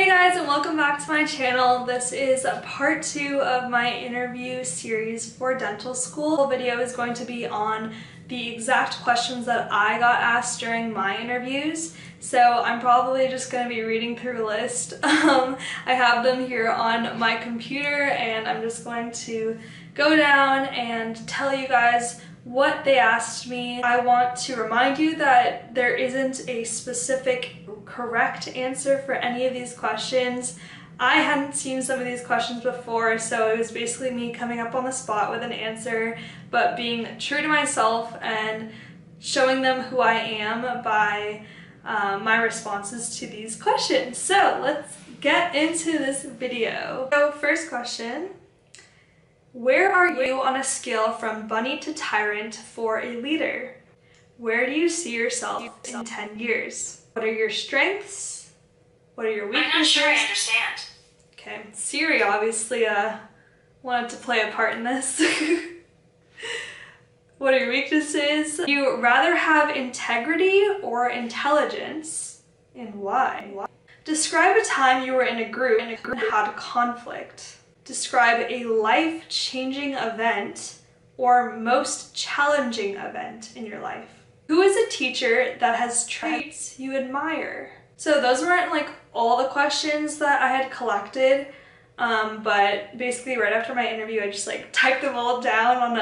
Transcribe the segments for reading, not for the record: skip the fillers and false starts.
Hey guys, and welcome back to my channel. This is a part 2 of my interview series for dental school. The video is going to be on the exact questions that I got asked during my interviews. So I'm probably just going to be reading through a list. I have them here on my computer and I'm just going to go down and tell you guys what they asked me. I want to remind you that there isn't a specific correct answer for any of these questions. I hadn't seen some of these questions before, so it was basically me coming up on the spot with an answer, but being true to myself and showing them who I am by my responses to these questions. So let's get into this video. So first question, where are you on a scale from bunny to tyrant for a leader? Where do you see yourself in 10 years? What are your strengths? What are your weaknesses? I'm not sure I understand. Okay, Siri obviously wanted to play a part in this. What are your weaknesses? Do you rather have integrity or intelligence, and why? Describe a time you were in a group and had conflict. Describe a life-changing event or most challenging event in your life. Who is a teacher that has traits you admire? So those weren't like all the questions that I had collected, but basically right after my interview I just like typed them all down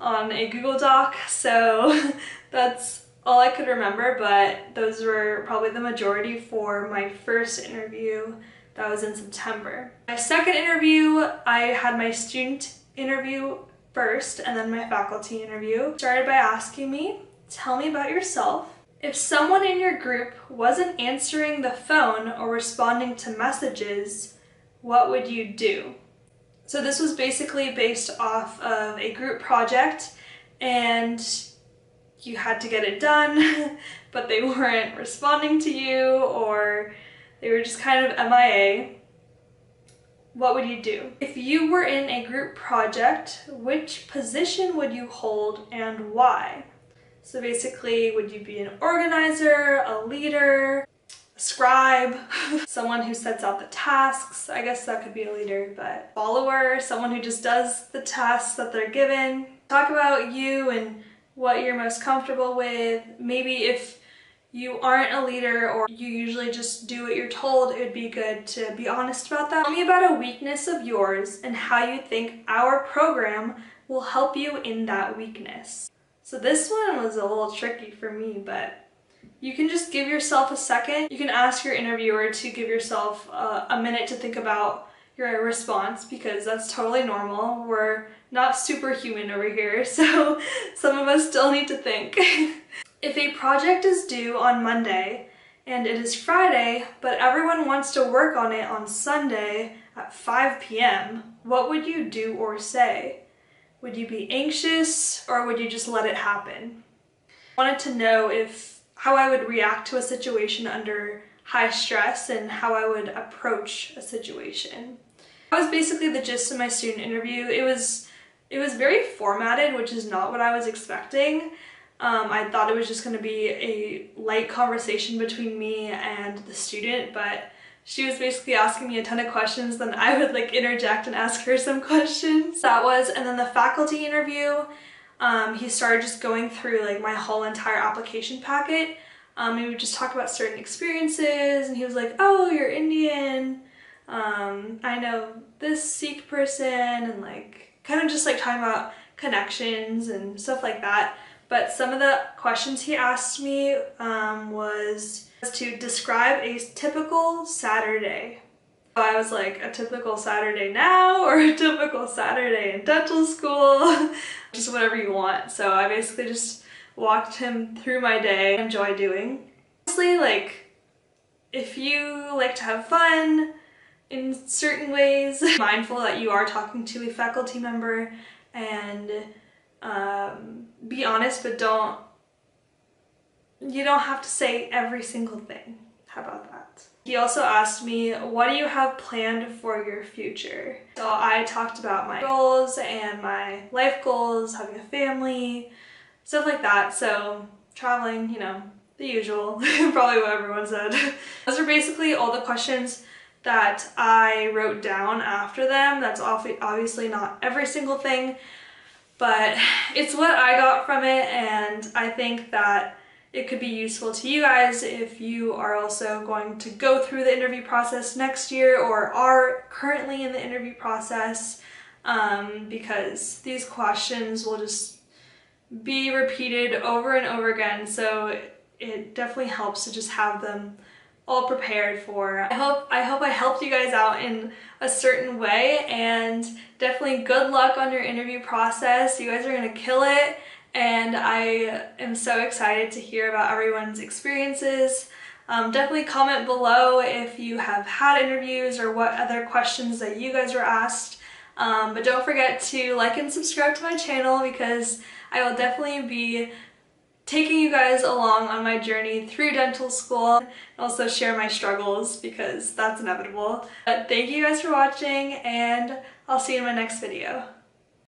on a Google Doc, so that's all I could remember, but those were probably the majority for my first interview. That was in September. My second interview, I had my student interview first and then my faculty interview. Started by asking me, tell me about yourself. If someone in your group wasn't answering the phone or responding to messages, what would you do? So this was basically based off of a group project and you had to get it done, but they weren't responding to you or they were just kind of MIA. What would you do? If you were in a group project, which position would you hold and why? So basically, would you be an organizer, a leader, a scribe, someone who sets out the tasks? I guess that could be a leader, but follower, someone who just does the tasks that they're given. Talk about you and what you're most comfortable with. Maybe if you aren't a leader or you usually just do what you're told, it would be good to be honest about that. Tell me about a weakness of yours and how you think our program will help you in that weakness. So this one was a little tricky for me, but you can just give yourself a second. You can ask your interviewer to give yourself a minute to think about your response because that's totally normal. We're not superhuman over here, so some of us still need to think. If a project is due on Monday and it is Friday, but everyone wants to work on it on Sunday at 5 p.m., what would you do or say? Would you be anxious or would you just let it happen? I wanted to know how I would react to a situation under high stress and how I would approach a situation. That was basically the gist of my student interview. It was very formatted, which is not what I was expecting. I thought it was just going to be a light conversation between me and the student, but she was basically asking me a ton of questions, then I would like interject and ask her some questions. And then the faculty interview, he started just going through like my whole entire application packet. We would just talk about certain experiences and he was like, oh, you're Indian, I know this Sikh person, and like kind of just like talking about connections and stuff like that. But some of the questions he asked me was to describe a typical Saturday. So I was like, a typical Saturday now or a typical Saturday in dental school? Just whatever you want. So I basically just walked him through my day I enjoy doing. Honestly, like, if you like to have fun in certain ways, be mindful that you are talking to a faculty member and be honest, but you don't have to say every single thing. How about that? He also asked me, what do you have planned for your future? So I talked about my goals and my life goals, having a family, stuff like that. So traveling, you know, the usual, probably what everyone said. Those are basically all the questions that I wrote down after them. That's obviously not every single thing, but it's what I got from it, and I think that it could be useful to you guys if you are also going to go through the interview process next year or are currently in the interview process, because these questions will just be repeated over and over again, so it definitely helps to just have them all prepared for. I hope I helped you guys out in a certain way, and definitely good luck on your interview process. You guys are gonna kill it, and I am so excited to hear about everyone's experiences. Definitely comment below if you have had interviews or what other questions that you guys were asked. But don't forget to like and subscribe to my channel, because I will definitely be taking you guys along on my journey through dental school, and also share my struggles because that's inevitable. But thank you guys for watching, and I'll see you in my next video.